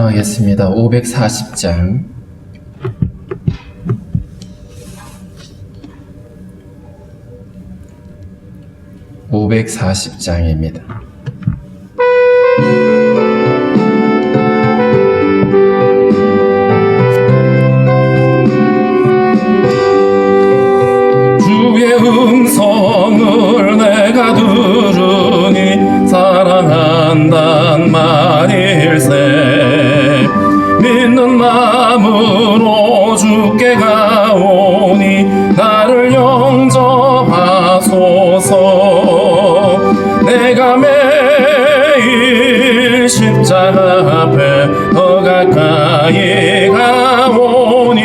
찬양하겠습니다. 540장. (540장입니다) 주의 음성을 내가 들으니 사랑한단 말일세. 믿는 마음으로 주께 가오니 나를 영접하소서. 내가 매일 십자가 앞에 더 가까이 가오니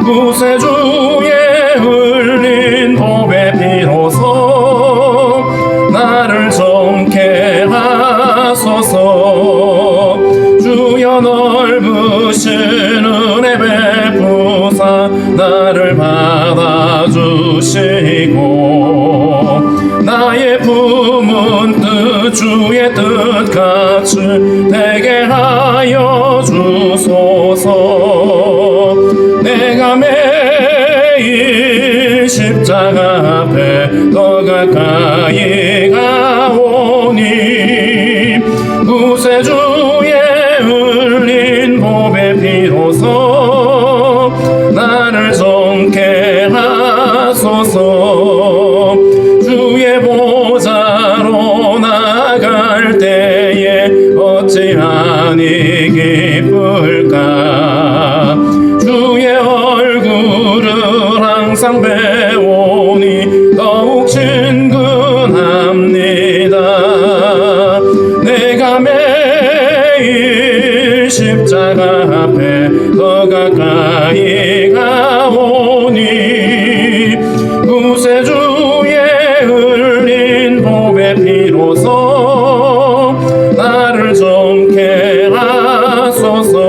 구세주의 흘린 보배 피로서 나를 정케 하소서. 주여 넓으신 은혜 베푸사 나를 받아주시고 나의 품은 뜻 주의 뜻같이 되게 하여 주소서. 내가 매일 십자가 앞에 더 가까이 가오니 구세주의 흘린 보배 피로서 나를 정케 하소서. 주의 보좌로 나갈 때에 어찌하니 기쁠까. 주의 얼굴을 항상 배우니 더욱 친근합니다. 내가 매일 십자가 앞에 더 가까이 가오니 구세주의 흘린 보배 피로서 나를 정케 하소서.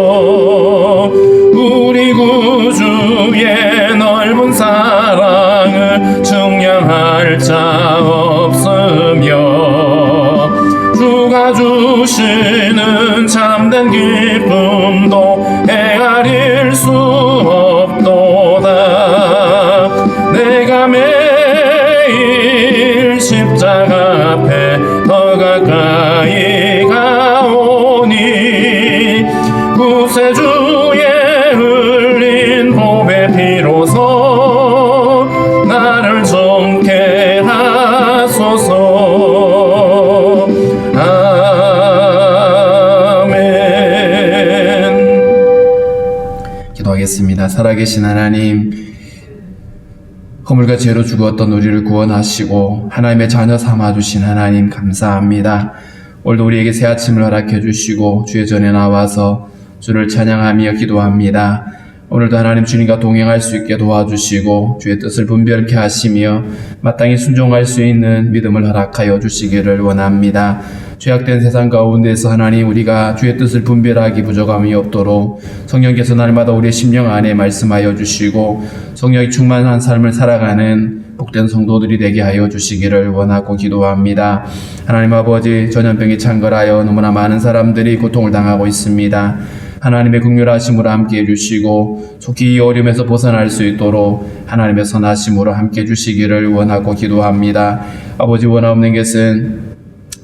우리 구주의 넓은 사랑을 증량할 자 없으며 주가 주시는 참된 기쁨도 헤아릴 수 없도다. 내가 매일 십자가 앞에 더 가까이 가오니 구세주의 흘린 보배 피로서 나를 정케 하소서. 아멘. 기도하겠습니다. 살아계신 하나님, 허물과 죄로 죽었던 우리를 구원하시고 하나님의 자녀 삼아주신 하나님 감사합니다. 오늘도 우리에게 새 아침을 허락해 주시고 주의 전에 나와서 주를 찬양하며 기도합니다. 오늘도 하나님 주님과 동행할 수 있게 도와주시고 주의 뜻을 분별케 하시며 마땅히 순종할 수 있는 믿음을 허락하여 주시기를 원합니다. 죄악된 세상 가운데서 하나님 우리가 주의 뜻을 분별하기 부족함이 없도록 성령께서 날마다 우리의 심령 안에 말씀하여 주시고 성령이 충만한 삶을 살아가는 복된 성도들이 되게 하여 주시기를 원하고 기도합니다. 하나님 아버지, 전염병이 창궐하여 너무나 많은 사람들이 고통을 당하고 있습니다. 하나님의 긍휼하심으로 함께 해주시고 속히 이 어려움에서 벗어날 수 있도록 하나님의 선하심으로 함께 해주시기를 원하고 기도합니다. 아버지, 원하옵는 것은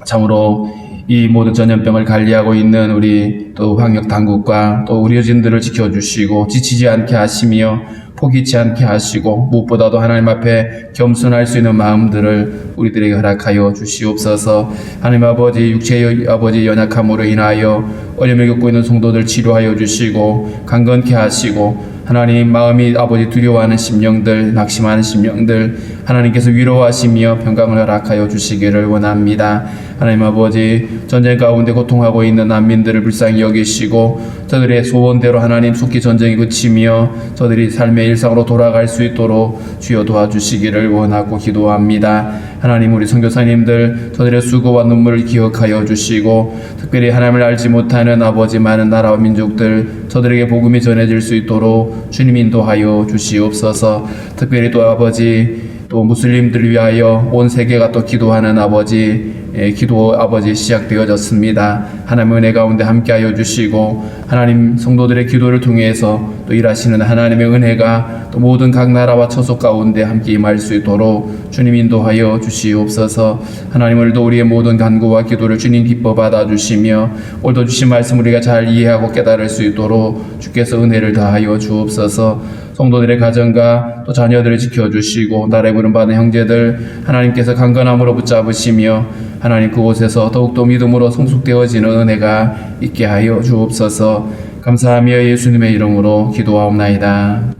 참으로 이 모든 전염병을 관리하고 있는 우리 또 방역 당국과 또 의료진들을 지켜주시고 지치지 않게 하시며 포기치 않게 하시고 무엇보다도 하나님 앞에 겸손할 수 있는 마음들을 우리들에게 허락하여 주시옵소서. 하나님 아버지, 육체의 아버지 연약함으로 인하여 어려움을 겪고 있는 성도들 치료하여 주시고 강건케 하시고 하나님 마음이 아버지 두려워하는 심령들, 낙심하는 심령들 하나님께서 위로하시며 평강을 허락하여 주시기를 원합니다. 하나님 아버지, 전쟁 가운데 고통하고 있는 난민들을 불쌍히 여기시고 저들의 소원대로 하나님 속히 전쟁이 그치며 저들이 삶의 일상으로 돌아갈 수 있도록 주여 도와주시기를 원하고 기도합니다. 하나님, 우리 선교사님들 저들의 수고와 눈물을 기억하여 주시고 특별히 하나님을 알지 못하는 아버지 많은 나라와 민족들 저들에게 복음이 전해질 수 있도록 주님 인도하여 주시옵소서. 특별히 또 아버지, 또 무슬림들을 위하여 온 세계가 또 기도하는 아버지 기도 아버지 시작되어졌습니다. 하나님의 은혜 가운데 함께하여 주시고 하나님 성도들의 기도를 통해서 또 일하시는 하나님의 은혜가 또 모든 각 나라와 처소 가운데 함께 임할 수 있도록 주님 인도하여 주시옵소서. 하나님 오늘도 우리의 모든 간구와 기도를 주님 기뻐 받아주시며 오늘도 주신 말씀 우리가 잘 이해하고 깨달을 수 있도록 주께서 은혜를 다하여 주옵소서. 성도들의 가정과 또 자녀들을 지켜주시고 나라에 부름받은 형제들 하나님께서 강건함으로 붙잡으시며 하나님 그곳에서 더욱더 믿음으로 성숙되어지는 은혜가 있게 하여 주옵소서. 감사하며 예수님의 이름으로 기도하옵나이다.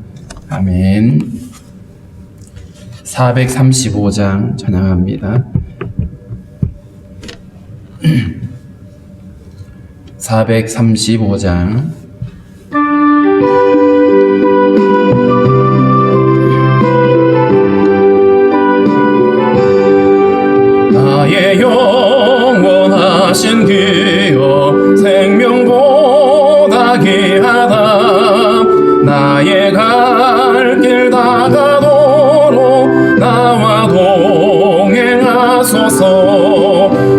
아멘. 435장 찬양합니다. 435장 나의 영원하신 기여 생명보다 귀하다. 나의 갈 길 다가도록 나와 동행하소서.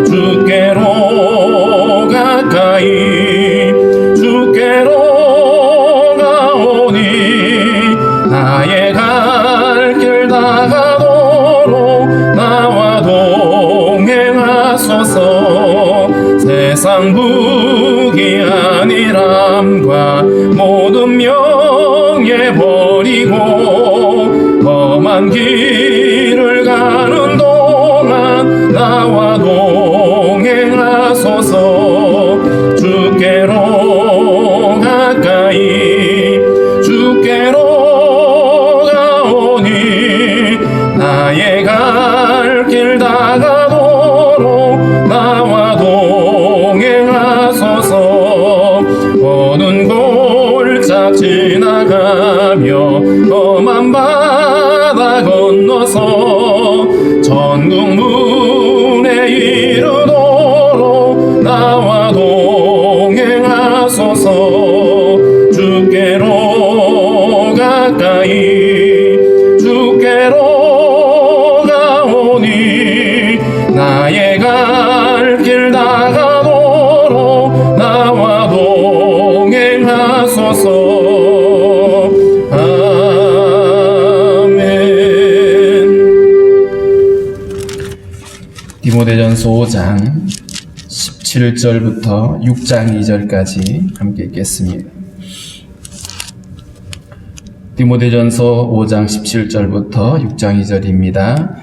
주께로 가까이 주께로 가오니 나의 갈 길 다가도록 나와 동행하소서. 세상 부귀한이람과 모든 명예 버리고 험한 길을 가는 동안 나와 동행하소서. 주께로 가까이 주께로 가오니 나의 갈 길 다가도록 나와 동행하소서. 어두운 골짝 지나가며 험한 바다 건너서 천국 문에 이르도록 나와 동행하소서. 주께로 가까이 주께로 가오니 나의 갈 길 다가도록 나와 동행하소서. 아멘. 디모데전서 5장 17절부터 6장 2절까지 함께 읽겠습니다. 디모데전서 5장 17절부터 6장 2절입니다.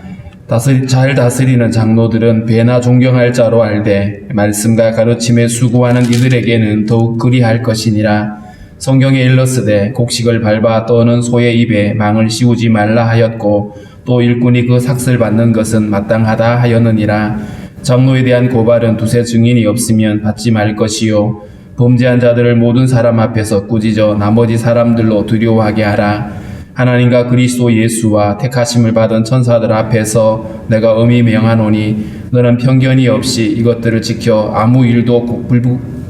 잘 다스리는 장로들은 배나 존경할 자로 알되 말씀과 가르침에 수고하는 이들에게는 더욱 그리할 것이니라. 성경에 일렀으되 곡식을 밟아 떠는 소의 입에 망을 씌우지 말라 하였고 또 일꾼이 그 삭슬 받는 것은 마땅하다 하였느니라. 장로에 대한 고발은 두세 증인이 없으면 받지 말 것이요 범죄한 자들을 모든 사람 앞에서 꾸짖어 나머지 사람들로 두려워하게 하라. 하나님과 그리스도 예수와 택하심을 받은 천사들 앞에서 내가 엄히 명하노니 너는 편견이 없이 이것들을 지켜 아무 일도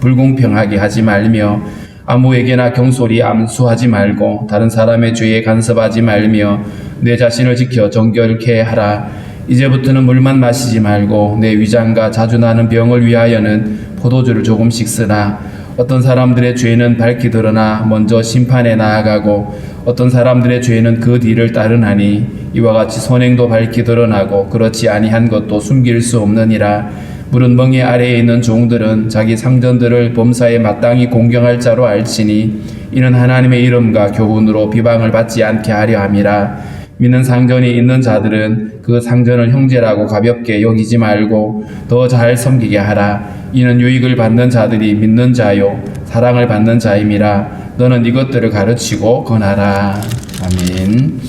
불공평하게 하지 말며 아무에게나 경솔히 암수하지 말고 다른 사람의 죄에 간섭하지 말며 내 자신을 지켜 정결케 하라. 이제부터는 물만 마시지 말고 내 위장과 자주 나는 병을 위하여는 포도주를 조금씩 쓰라. 어떤 사람들의 죄는 밝히 드러나 먼저 심판에 나아가고 어떤 사람들의 죄는 그 뒤를 따르나니 이와 같이 선행도 밝히 드러나고 그렇지 아니한 것도 숨길 수 없느니라. 물은 멍에 아래에 있는 종들은 자기 상전들을 범사에 마땅히 공경할 자로 알지니 이는 하나님의 이름과 교훈으로 비방을 받지 않게 하려 함이라. 믿는 상전이 있는 자들은 그 상전을 형제라고 가볍게 여기지 말고 더 잘 섬기게 하라. 이는 유익을 받는 자들이 믿는 자요 사랑을 받는 자임이라. 너는 이것들을 가르치고 권하라. 아멘.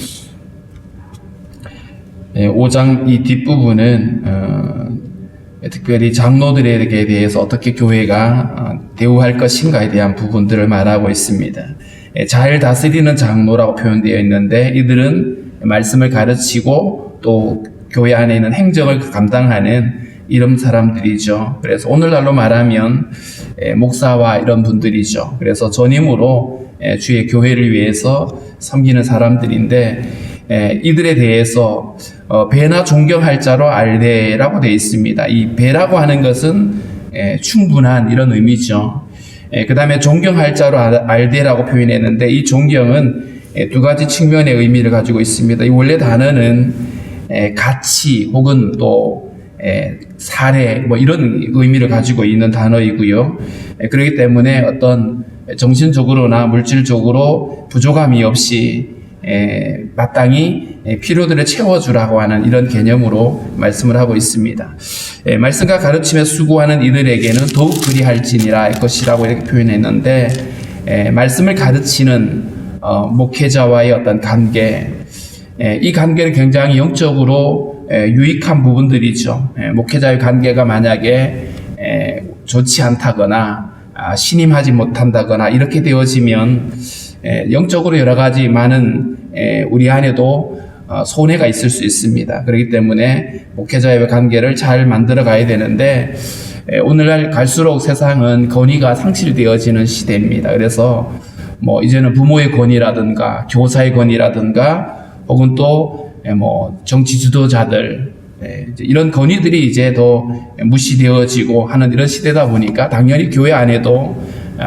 5장 이 뒷부분은 특별히 장로들에게 대해서 어떻게 교회가 대우할 것인가에 대한 부분들을 말하고 있습니다. 잘 다스리는 장로라고 표현되어 있는데 이들은 말씀을 가르치고 또 교회 안에 있는 행정을 감당하는 이런 사람들이죠. 그래서 오늘날로 말하면 목사와 이런 분들이죠. 그래서 전임으로 주의 교회를 위해서 섬기는 사람들인데 이들에 대해서 배나 존경할 자로 알되라고 되어 있습니다. 이 배라고 하는 것은 충분한 이런 의미죠. 그 다음에 존경할 자로 알되라고 표현했는데 이 존경은 두 가지 측면의 의미를 가지고 있습니다. 이 원래 단어는 가치 혹은 또 사례 뭐 이런 의미를 가지고 있는 단어이고요. 그렇기 때문에 어떤 정신적으로나 물질적으로 부족함이 없이 마땅히 필요들을 채워주라고 하는 이런 개념으로 말씀을 하고 있습니다. 말씀과 가르침에 수고하는 이들에게는 더욱 그리할지니라 할 것이라고 이렇게 표현했는데 말씀을 가르치는 목회자와의 어떤 관계, 이 관계는 굉장히 영적으로 유익한 부분들이죠. 목회자의 관계가 만약에 좋지 않다거나 신임하지 못한다거나 이렇게 되어지면 영적으로 여러 가지 많은 우리 안에도 손해가 있을 수 있습니다. 그렇기 때문에 목회자의 관계를 잘 만들어 가야 되는데 오늘날 갈수록 세상은 권위가 상실되어지는 시대입니다. 그래서 뭐 이제는 부모의 권위라든가 교사의 권위라든가 혹은 또 뭐 정치 지도자들 이런 권위들이 이제 더 무시되어지고 하는 이런 시대다 보니까 당연히 교회 안에도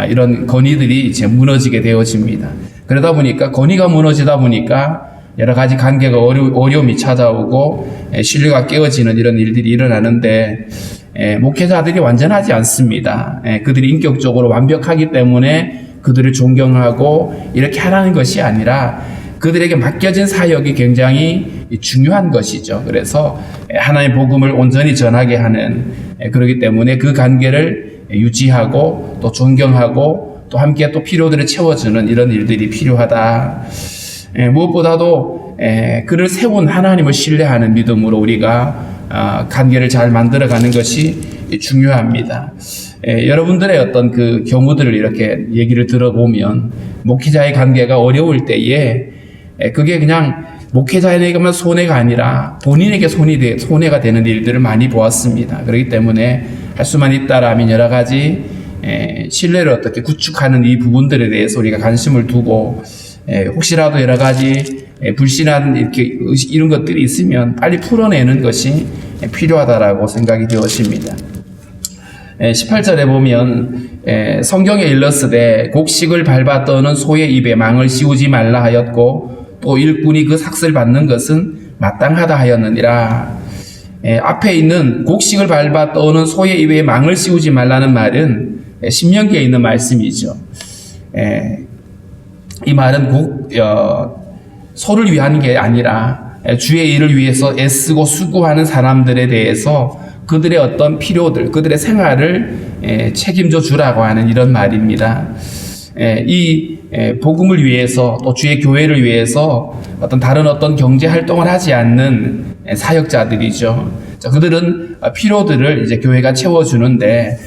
이런 권위들이 이제 무너지게 되어집니다. 그러다 보니까 권위가 무너지다 보니까 여러 가지 관계가 어려움이 찾아오고 신뢰가 깨어지는 이런 일들이 일어나는데 목회자들이 완전하지 않습니다. 그들이 인격적으로 완벽하기 때문에 그들을 존경하고 이렇게 하라는 것이 아니라 그들에게 맡겨진 사역이 굉장히 중요한 것이죠. 그래서 하나님의 복음을 온전히 전하게 하는 그렇기 때문에 그 관계를 유지하고 또 존경하고 또 함께 또 필요들을 채워주는 이런 일들이 필요하다. 무엇보다도 그를 세운 하나님을 신뢰하는 믿음으로 우리가 관계를 잘 만들어가는 것이 중요합니다. 여러분들의 어떤 그 경우들을 이렇게 얘기를 들어보면 목회자의 관계가 어려울 때에 그게 그냥 목회자에게만 손해가 아니라 본인에게 손해가 되는 일들을 많이 보았습니다. 그렇기 때문에 할 수만 있다라면 여러 가지 신뢰를 어떻게 구축하는 이 부분들에 대해서 우리가 관심을 두고 혹시라도 여러 가지 불신한 이런 것들이 있으면 빨리 풀어내는 것이 필요하다라고 생각이 되어집니다. 18절에 보면 성경에 일렀으되 곡식을 밟아 떠는 소의 입에 망을 씌우지 말라 하였고 또 일꾼이 그 삭슬 받는 것은 마땅하다 하였느니라. 앞에 있는 곡식을 밟아 떠는 소의 입에 망을 씌우지 말라는 말은 신명기에 있는 말씀이죠. 이 말은 소를 위한 게 아니라 주의 일을 위해서 애쓰고 수고하는 사람들에 대해서 그들의 어떤 필요들, 그들의 생활을 책임져 주라고 하는 이런 말입니다. 이 복음을 위해서 또 주의 교회를 위해서 다른 어떤 경제 활동을 하지 않는 사역자들이죠. 그들은 필요들을 이제 교회가 채워주는데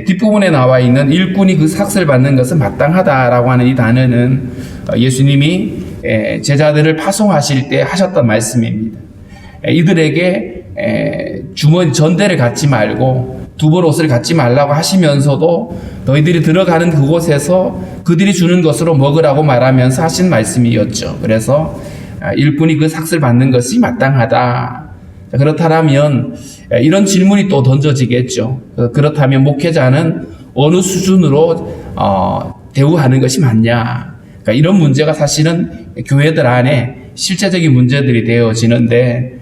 뒷부분에 나와 있는 일꾼이 그 삭슬 받는 것은 마땅하다라고 하는 이 단어는 예수님이 제자들을 파송하실 때 하셨던 말씀입니다. 이들에게 전대를 갖지 말고 두벌 옷을 갖지 말라고 하시면서도 너희들이 들어가는 그곳에서 그들이 주는 것으로 먹으라고 말하면서 하신 말씀이었죠. 그래서 일꾼이 그 삭슬 받는 것이 마땅하다. 그렇다면 이런 질문이 또 던져지겠죠. 그렇다면 목회자는 어느 수준으로 대우하는 것이 맞냐. 그러니까 이런 문제가 사실은 교회들 안에 실제적인 문제들이 되어지는데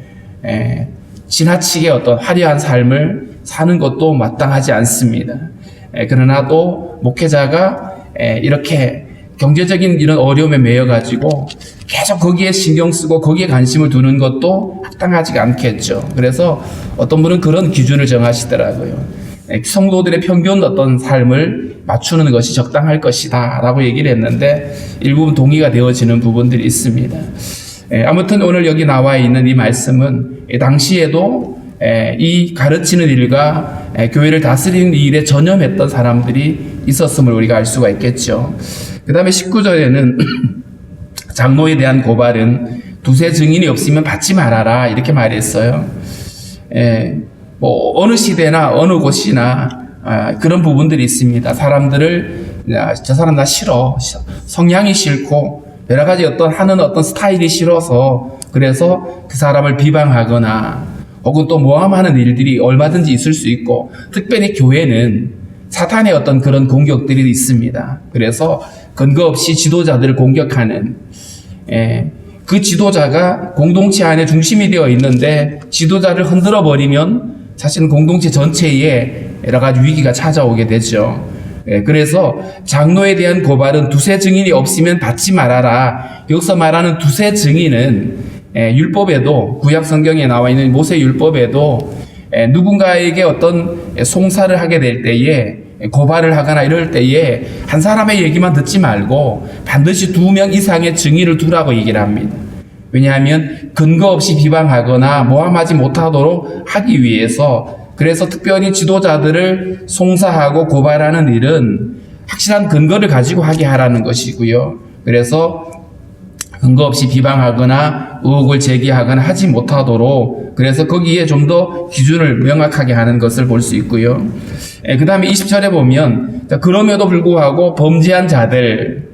지나치게 어떤 화려한 삶을 사는 것도 마땅하지 않습니다. 그러나 또 목회자가 이렇게 경제적인 이런 어려움에 매여가지고 계속 거기에 신경 쓰고 거기에 관심을 두는 것도 합당하지가 않겠죠. 그래서 어떤 분은 그런 기준을 정하시더라고요. 성도들의 평균 어떤 삶을 맞추는 것이 적당할 것이다 라고 얘기를 했는데 일부분 동의가 되어지는 부분들이 있습니다. 아무튼 오늘 여기 나와 있는 이 말씀은 당시에도 이 가르치는 일과 교회를 다스리는 일에 전념했던 사람들이 있었음을 우리가 알 수가 있겠죠. 그 다음에 19절에는 장로에 대한 고발은 두세 증인이 없으면 받지 말아라 이렇게 말했어요. 뭐 어느 시대나 어느 곳이나 그런 부분들이 있습니다. 사람들을 저 사람 나 싫어, 성향이 싫고 여러 가지 하는 스타일이 싫어서 그래서 그 사람을 비방하거나 혹은 또 모함하는 일들이 얼마든지 있을 수 있고, 특별히 교회는 사탄의 그런 공격들이 있습니다. 그래서 근거 없이 지도자들을 공격하는, 그 지도자가 공동체 안에 중심이 되어 있는데 지도자를 흔들어 버리면 사실은 공동체 전체에 여러 가지 위기가 찾아오게 되죠. 그래서 장로에 대한 고발은 두세 증인이 없으면 받지 말아라. 여기서 말하는 두세 증인은 율법에도, 구약 성경에 나와 있는 모세 율법에도 누군가에게 송사를 하게 될 때에, 고발을 하거나 이럴 때에 한 사람의 얘기만 듣지 말고 반드시 2명 이상의 증인을 두라고 얘기를 합니다. 왜냐하면 근거 없이 비방하거나 모함하지 못하도록 하기 위해서, 그래서 특별히 지도자들을 송사하고 고발하는 일은 확실한 근거를 가지고 하게 하라는 것이고요. 그래서 근거 없이 비방하거나 의혹을 제기하거나 하지 못하도록, 그래서 거기에 좀 더 기준을 명확하게 하는 것을 볼 수 있고요. 그 다음에 20절에 보면, 그럼에도 불구하고 범죄한 자들,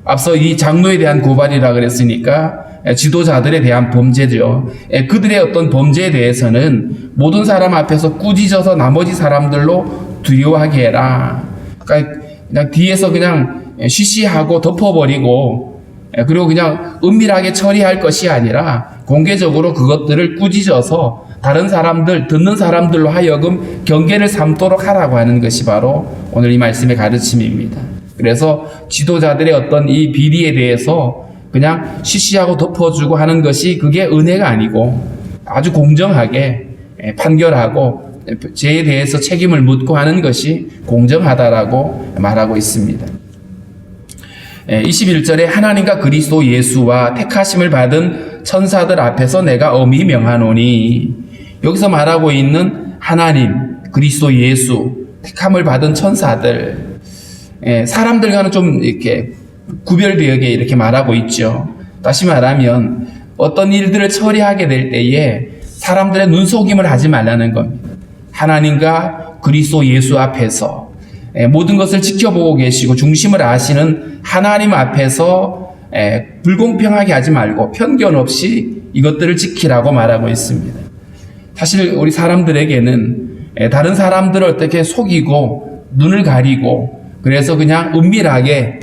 앞서 이 장로에 대한 고발이라 그랬으니까 지도자들에 대한 범죄죠. 그들의 범죄에 대해서는 모든 사람 앞에서 꾸짖어서 나머지 사람들로 두려워하게 해라. 그러니까 그냥 뒤에서 그냥 쉬쉬하고 덮어버리고, 그리고 그냥 은밀하게 처리할 것이 아니라 공개적으로 그것들을 꾸짖어서 다른 사람들, 듣는 사람들로 하여금 경계를 삼도록 하라고 하는 것이 바로 오늘 이 말씀의 가르침입니다. 그래서 지도자들의 이 비리에 대해서 그냥 쉬쉬하고 덮어주고 하는 것이, 그게 은혜가 아니고 아주 공정하게 판결하고 죄에 대해서 책임을 묻고 하는 것이 공정하다라고 말하고 있습니다. 21절에 하나님과 그리스도 예수와 택하심을 받은 천사들 앞에서 내가 엄히 명하노니, 여기서 말하고 있는 하나님, 그리스도 예수, 택함을 받은 천사들, 사람들과는 좀 이렇게 구별되게 이렇게 말하고 있죠. 다시 말하면 어떤 일들을 처리하게 될 때에 사람들의 눈속임을 하지 말라는 겁니다. 하나님과 그리스도 예수 앞에서 모든 것을 지켜보고 계시고 중심을 아시는 하나님 앞에서 불공평하게 하지 말고 편견 없이 이것들을 지키라고 말하고 있습니다. 사실 우리 사람들에게는 다른 사람들을 어떻게 속이고 눈을 가리고, 그래서 그냥 은밀하게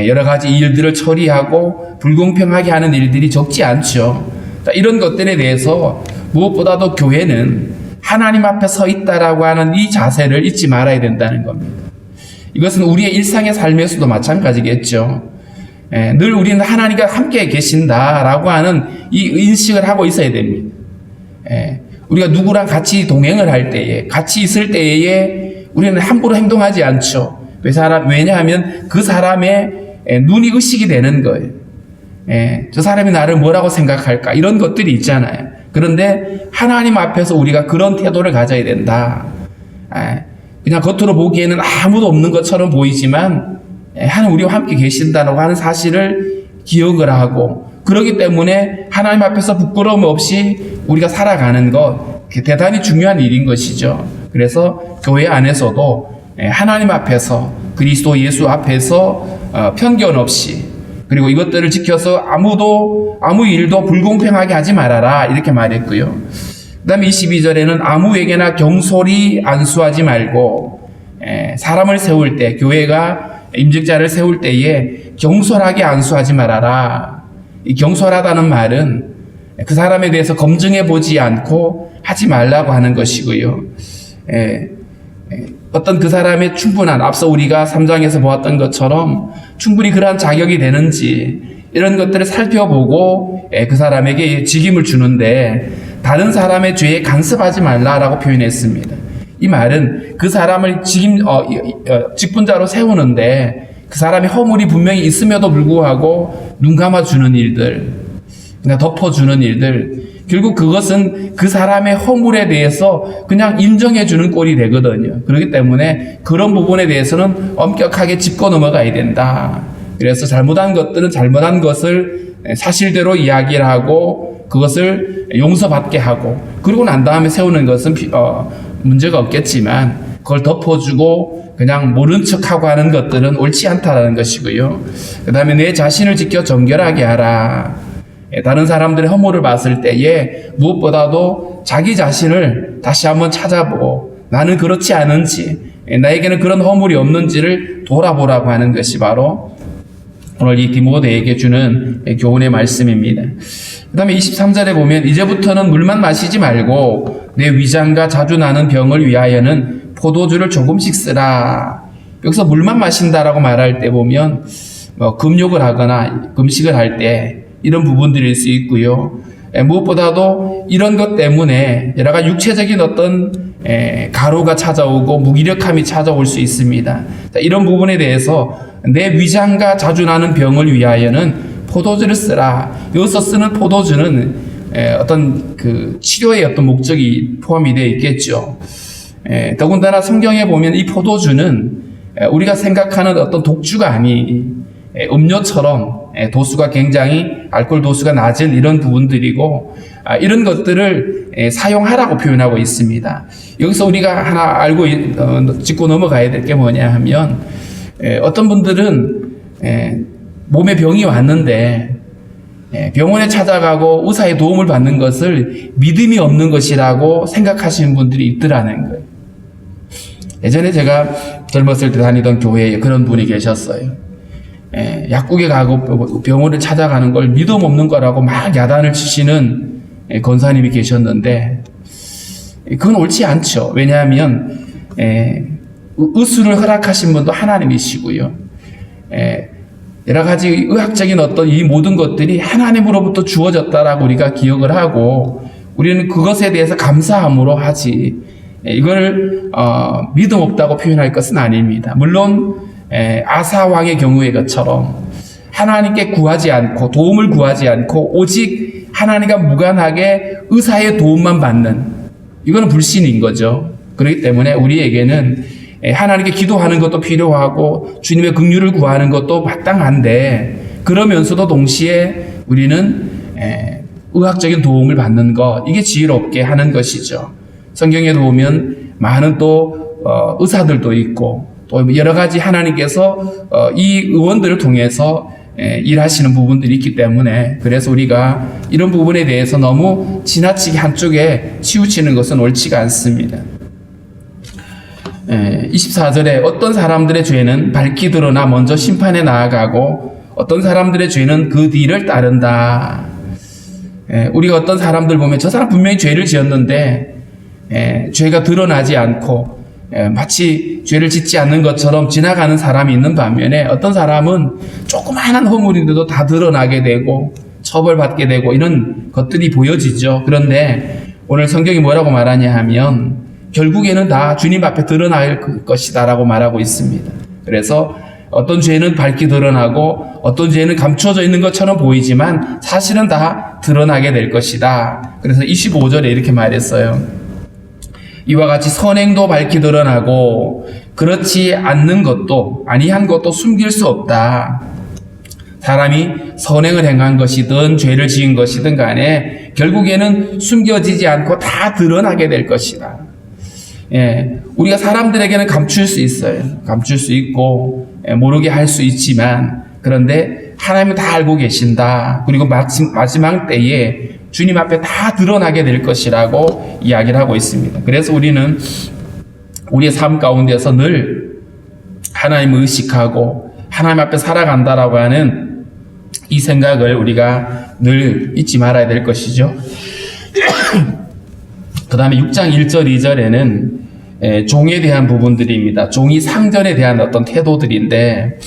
여러 가지 일들을 처리하고 불공평하게 하는 일들이 적지 않죠. 이런 것들에 대해서 무엇보다도 교회는 하나님 앞에 서 있다라고 하는 이 자세를 잊지 말아야 된다는 겁니다. 이것은 우리의 일상의 삶에서도 마찬가지겠죠. 늘 우리는 하나님과 함께 계신다라고 하는 이 인식을 하고 있어야 됩니다. 우리가 누구랑 같이 동행을 할 때에, 같이 있을 때에 우리는 함부로 행동하지 않죠. 왜냐하면 그 사람의 눈이 의식이 되는 거예요. 저 사람이 나를 뭐라고 생각할까, 이런 것들이 있잖아요. 그런데 하나님 앞에서 우리가 그런 태도를 가져야 된다. 그냥 겉으로 보기에는 아무도 없는 것처럼 보이지만 하나님 우리와 함께 계신다고 하는 사실을 기억을 하고, 그렇기 때문에 하나님 앞에서 부끄러움 없이 우리가 살아가는 것, 대단히 중요한 일인 것이죠. 그래서 교회 안에서도 하나님 앞에서, 그리스도 예수 앞에서 편견 없이, 그리고 이것들을 지켜서 아무 일도 불공평하게 하지 말아라, 이렇게 말했고요. 그 다음에 22절에는 아무에게나 경솔히 안수하지 말고, 사람을 세울 때, 교회가 임직자를 세울 때에 경솔하게 안수하지 말아라. 이 경솔하다는 말은 그 사람에 대해서 검증해 보지 않고 하지 말라고 하는 것이고요. 어떤 그 사람의 충분한, 앞서 우리가 3장에서 보았던 것처럼 충분히 그러한 자격이 되는지 이런 것들을 살펴보고 그 사람에게 직임을 주는데, 다른 사람의 죄에 간섭하지 말라라고 표현했습니다. 이 말은 그 사람을 직분자로 세우는데 그 사람의 허물이 분명히 있음에도 불구하고 눈 감아주는 일들, 그냥 덮어주는 일들, 결국 그것은 그 사람의 허물에 대해서 그냥 인정해주는 꼴이 되거든요. 그렇기 때문에 그런 부분에 대해서는 엄격하게 짚고 넘어가야 된다. 그래서 잘못한 것들은 잘못한 것을 사실대로 이야기를 하고 그것을 용서받게 하고, 그러고 난 다음에 세우는 것은 문제가 없겠지만, 그걸 덮어주고 그냥 모른 척하고 하는 것들은 옳지 않다라는 것이고요. 그 다음에 내 자신을 지켜 정결하게 하라. 다른 사람들의 허물을 봤을 때에 무엇보다도 자기 자신을 다시 한번 찾아보고 나는 그렇지 않은지, 나에게는 그런 허물이 없는지를 돌아보라고 하는 것이 바로 오늘 이 디모데에게 주는 교훈의 말씀입니다. 그 다음에 23절에 보면 이제부터는 물만 마시지 말고 내 위장과 자주 나는 병을 위하여는 포도주를 조금씩 쓰라. 여기서 물만 마신다라고 말할 때 보면 금욕을 하거나 금식을 할 때 이런 부분들일 수 있고요. 무엇보다도 이런 것 때문에 여러 가지 육체적인 어떤 가루가 찾아오고 무기력함이 찾아올 수 있습니다. 이런 부분에 대해서 내 위장과 자주 나는 병을 위하여는 포도주를 쓰라. 여기서 쓰는 포도주는 어떤 그 치료의 어떤 목적이 포함이 되어 있겠죠. 더군다나 성경에 보면 이 포도주는 우리가 생각하는 어떤 독주가 아닌 음료처럼 도수가 굉장히 알코올 도수가 낮은 이런 부분들이고 이런 것들을 사용하라고 표현하고 있습니다. 여기서 우리가 하나 짚고 넘어가야 될 게 뭐냐 하면 어떤 분들은 몸에 병이 왔는데 병원에 찾아가고 의사의 도움을 받는 것을 믿음이 없는 것이라고 생각하시는 분들이 있더라는 거예요. 예전에 제가 젊었을 때 다니던 교회에 그런 분이 계셨어요. 약국에 가고 병원을 찾아가는 걸 믿음 없는 거라고 막 야단을 치시는 권사님이 계셨는데 그건 옳지 않죠. 왜냐하면 의술을 허락하신 분도 하나님이시고요. 여러 가지 의학적인 어떤 이 모든 것들이 하나님으로부터 주어졌다라고 우리가 기억을 하고 우리는 그것에 대해서 감사함으로 하지 이걸 믿음 없다고 표현할 것은 아닙니다. 물론 아사 왕의 경우의 것처럼 하나님께 구하지 않고 도움을 구하지 않고 오직 하나님과 무관하게 의사의 도움만 받는 이거는 불신인 거죠. 그렇기 때문에 우리에게는 하나님께 기도하는 것도 필요하고 주님의 긍휼을 구하는 것도 마땅한데 그러면서도 동시에 우리는 의학적인 도움을 받는 것 이게 지혜롭게 하는 것이죠. 성경에도 보면 많은 또 의사들도 있고 또 여러 가지 하나님께서 이 의원들을 통해서 일하시는 부분들이 있기 때문에 그래서 우리가 이런 부분에 대해서 너무 지나치게 한쪽에 치우치는 것은 옳지가 않습니다. 24절에 어떤 사람들의 죄는 밝히 드러나 먼저 심판에 나아가고 어떤 사람들의 죄는 그 뒤를 따른다. 우리가 어떤 사람들 보면 저 사람 분명히 죄를 지었는데 죄가 드러나지 않고 마치 죄를 짓지 않는 것처럼 지나가는 사람이 있는 반면에 어떤 사람은 조그마한 허물인데도 다 드러나게 되고 처벌받게 되고 이런 것들이 보여지죠. 그런데 오늘 성경이 뭐라고 말하냐 하면 결국에는 다 주님 앞에 드러날 것이다 라고 말하고 있습니다. 그래서 어떤 죄는 밝게 드러나고 어떤 죄는 감춰져 있는 것처럼 보이지만 사실은 다 드러나게 될 것이다. 그래서 25절에 이렇게 말했어요. 이와 같이 선행도 밝히 드러나고 그렇지 않는 것도 아니한 것도 숨길 수 없다. 사람이 선행을 행한 것이든 죄를 지은 것이든 간에 결국에는 숨겨지지 않고 다 드러나게 될 것이다. 우리가 사람들에게는 감출 수 있어요. 감출 수 있고 모르게 할 수 있지만 그런데 하나님은 다 알고 계신다. 그리고 마지막 때에 주님 앞에 다 드러나게 될 것이라고 이야기를 하고 있습니다. 그래서 우리는 우리의 삶 가운데서 늘 하나님을 의식하고 하나님 앞에 살아간다라고 하는 이 생각을 우리가 늘 잊지 말아야 될 것이죠. 그 다음에 6장 1절 2절에는 종에 대한 부분들입니다. 종이 상전에 대한 어떤 태도들인데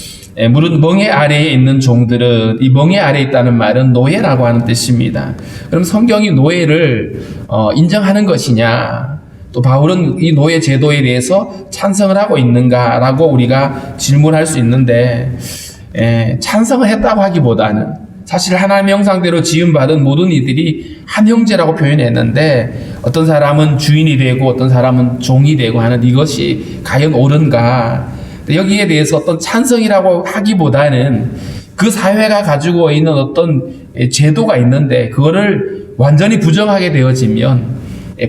물론 멍에 아래에 있는 종들은 이 멍에 아래에 있다는 말은 노예라고 하는 뜻입니다. 그럼 성경이 노예를 인정하는 것이냐 또 바울은 이 노예 제도에 대해서 찬성을 하고 있는가라고 우리가 질문할 수 있는데 찬성을 했다고 하기보다는 사실 하나님의 형상대로 지음받은 모든 이들이 한 형제라고 표현했는데 어떤 사람은 주인이 되고 어떤 사람은 종이 되고 하는 이것이 과연 옳은가 여기에 대해서 어떤 찬성이라고 하기보다는 그 사회가 가지고 있는 어떤 제도가 있는데 그거를 완전히 부정하게 되어지면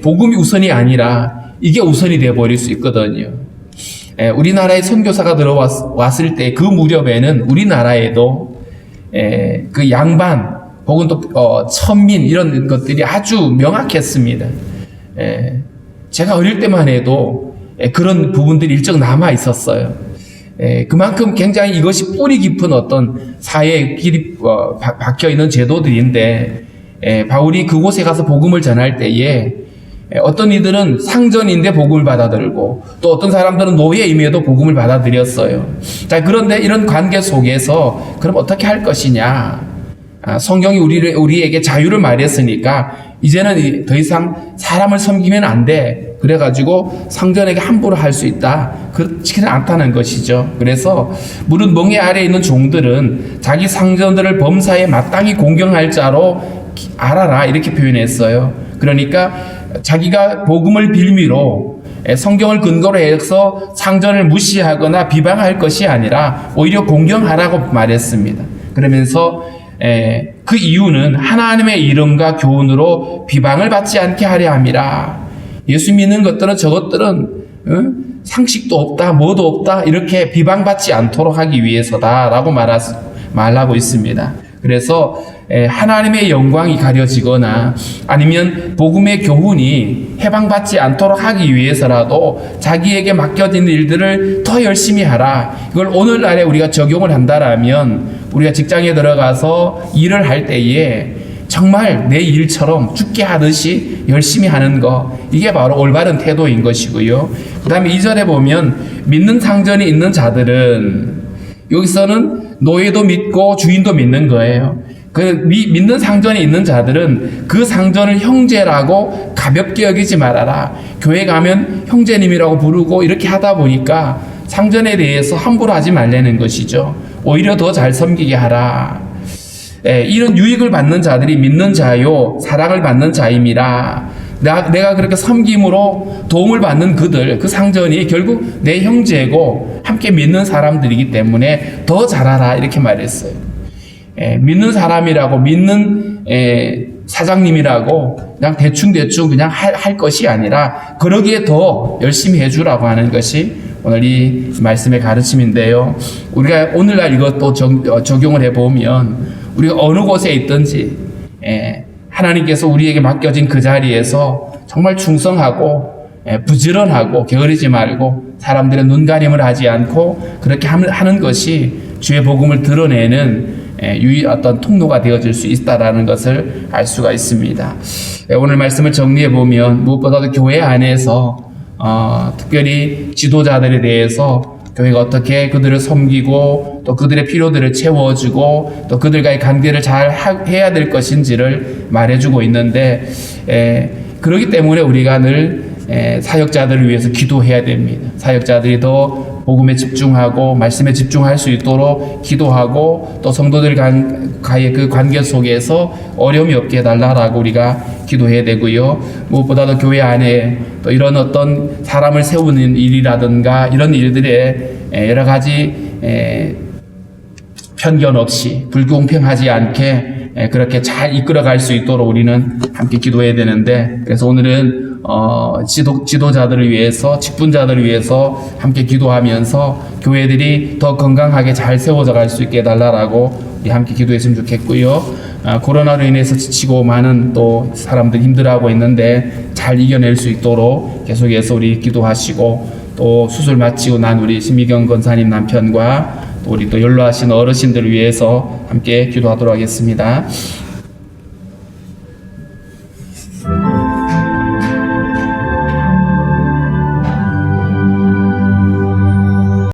복음이 우선이 아니라 이게 우선이 되어버릴 수 있거든요. 우리나라에 선교사가 들어왔을 때 그 무렵에는 우리나라에도 그 양반 혹은 또 천민 이런 것들이 아주 명확했습니다. 제가 어릴 때만 해도 그런 부분들이 일정 남아 있었어요. 그만큼 굉장히 이것이 뿌리 깊은 어떤 사회에 길이 박혀 있는 제도들인데, 바울이 그곳에 가서 복음을 전할 때에 어떤 이들은 상전인데 복음을 받아들고 또 어떤 사람들은 노예임에도 복음을 받아들였어요. 자, 그런데 이런 관계 속에서 그럼 어떻게 할 것이냐? 성경이 우리에게 자유를 말했으니까 이제는 더 이상 사람을 섬기면 안 돼. 그래가지고 상전에게 함부로 할 수 있다. 그렇지는 않다는 것이죠. 그래서 무릇 멍에 아래에 있는 종들은 자기 상전들을 범사에 마땅히 공경할 자로 알아라, 이렇게 표현했어요. 그러니까 자기가 복음을 빌미로 성경을 근거로 해서 상전을 무시하거나 비방할 것이 아니라 오히려 공경하라고 말했습니다. 그러면서 그 이유는 하나님의 이름과 교훈으로 비방을 받지 않게 하려 함이라. 예수 믿는 것들은 저것들은 상식도 없다, 뭐도 없다, 이렇게 비방받지 않도록 하기 위해서다라고 말하고 있습니다. 그래서 하나님의 영광이 가려지거나 아니면 복음의 교훈이 해방받지 않도록 하기 위해서라도 자기에게 맡겨진 일들을 더 열심히 하라. 이걸 오늘날에 우리가 적용을 한다라면 우리가 직장에 들어가서 일을 할 때에 정말 내 일처럼 죽게 하듯이 열심히 하는 거, 이게 바로 올바른 태도인 것이고요. 그 다음에 2절에 보면 믿는 상전이 있는 자들은, 여기서는 노예도 믿고 주인도 믿는 거예요. 그 믿는 상전이 있는 자들은 그 상전을 형제라고 가볍게 여기지 말아라. 교회 가면 형제님이라고 부르고 이렇게 하다 보니까 상전에 대해서 함부로 하지 말라는 것이죠. 오히려 더 잘 섬기게 하라. 이런 유익을 받는 자들이 믿는 자요 사랑을 받는 자임이라. 내가 그렇게 섬김으로 도움을 받는 그 상전이 결국 내 형제고 함께 믿는 사람들이기 때문에 더 잘하라, 이렇게 말했어요. 믿는 사람이라고, 믿는 사장님이라고 그냥 대충 그냥 할 것이 아니라 그러기에 더 열심히 해주라고 하는 것이 오늘 이 말씀의 가르침인데요. 우리가 오늘날 이것도 적용을 해보면 우리가 어느 곳에 있든지 하나님께서 우리에게 맡겨진 그 자리에서 정말 충성하고 부지런하고 게으르지 말고 사람들의 눈가림을 하지 않고 그렇게 하는 것이 주의 복음을 드러내는 어떤 통로가 되어질 수 있다라는 것을 알 수가 있습니다. 오늘 말씀을 정리해 보면 무엇보다도 교회 안에서 특별히 지도자들에 대해서 교회가 어떻게 그들을 섬기고 또 그들의 필요들을 채워주고 또 그들과의 관계를 잘 해야 될 것인지를 말해주고 있는데, 그렇기 때문에 우리가 늘 사역자들을 위해서 기도해야 됩니다. 사역자들이 더 복음에 집중하고 말씀에 집중할 수 있도록 기도하고 또 성도들과의 그 관계 속에서 어려움이 없게 해달라고 우리가 기도해야 되고요. 무엇보다도 교회 안에 또 이런 어떤 사람을 세우는 일이라든가 이런 일들에 여러 가지 편견 없이 불공평하지 않게 그렇게 잘 이끌어갈 수 있도록 우리는 함께 기도해야 되는데, 그래서 오늘은 지도자들을 위해서, 직분자들을 위해서 함께 기도하면서 교회들이 더 건강하게 잘 세워져 갈 수 있게 해달라고 우리 함께 기도했으면 좋겠고요. 코로나로 인해서 지치고 많은 또 사람들이 힘들어하고 있는데 잘 이겨낼 수 있도록 계속해서 우리 기도하시고, 또 수술 마치고 난 우리 신미경 권사님 남편과 또 우리 또 연로하신 어르신들을 위해서 함께 기도하도록 하겠습니다.